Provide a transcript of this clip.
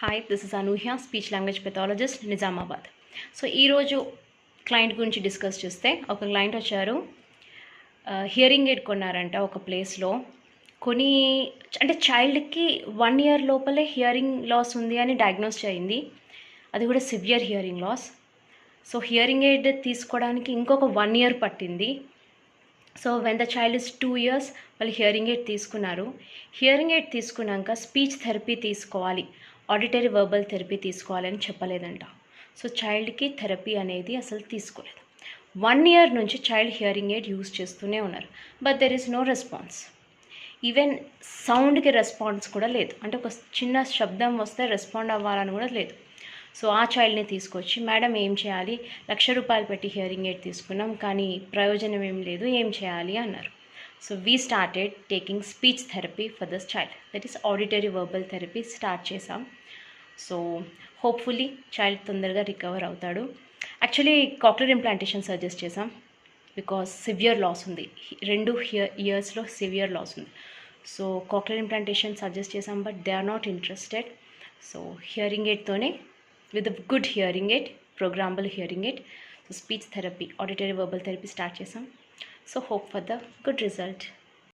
Hi, this is Anuhya, speech language pathologist, Nizamabad. So ఈరోజు client గురించి discuss చేస్తే, ఒక క్లయింట్ వచ్చారు. హియరింగ్ ఎయిడ్ కొన్నారంట ఒక ప్లేస్లో. కొని అంటే చైల్డ్కి 1 year లోపలే హియరింగ్ లాస్ ఉంది అని డయాగ్నోస్ అయింది. అది కూడా severe hearing loss. So hearing aid తీసుకోవడానికి ఇంకొక 1 year పట్టింది. So when the child is 2 years వాళ్ళు హియరింగ్ ఎయిడ్ తీసుకున్నారు. హియరింగ్ ఎయిడ్ తీసుకున్నాక స్పీచ్ థెరపీ తీసుకోవాలి, ఆడిటరీ వర్బల్ థెరపీ తీసుకోవాలని చెప్పలేదంట. సో చైల్డ్కి థెరపీ అనేది అసలు తీసుకోలేదు. 1 year నుంచి చైల్డ్ హియరింగ్ ఎయిడ్ యూజ్ చేస్తూనే ఉన్నారు. But there is no response. Even సౌండ్కి రెస్పాన్స్ కూడా లేదు. అంటే ఒక చిన్న శబ్దం వస్తే రెస్పాండ్ అవ్వాలని కూడా లేదు. సో ఆ చైల్డ్ని తీసుకొచ్చి, మేడం ఏం చేయాలి, ₹1,00,000 పెట్టి హియరింగ్ ఎయిడ్ తీసుకున్నాం కానీ ప్రయోజనం ఏం లేదు, ఏం చేయాలి అన్నారు. So we started taking speech therapy for this child, that is auditory verbal therapy start చేసాం. సో హోప్ఫుల్లీ చైల్డ్ తొందరగా రికవర్ అవుతాడు. యాక్చువల్లీ కాక్లియర్ ఇంప్లాంటేషన్ సజెస్ట్ చేసాం, బికాస్ సివియర్ లాస్ ఉంది. 2 yearsలో సివియర్ లాస్ ఉంది. సో కాక్లియర్ ఇంప్లాంటేషన్ సజెస్ట్ చేసాం, but they are not interested. So hearing ఎయిడ్తోనే, with a good hearing aid, programmable hearing aid, so speech therapy, auditory verbal therapy start chesam. So hope for the good result.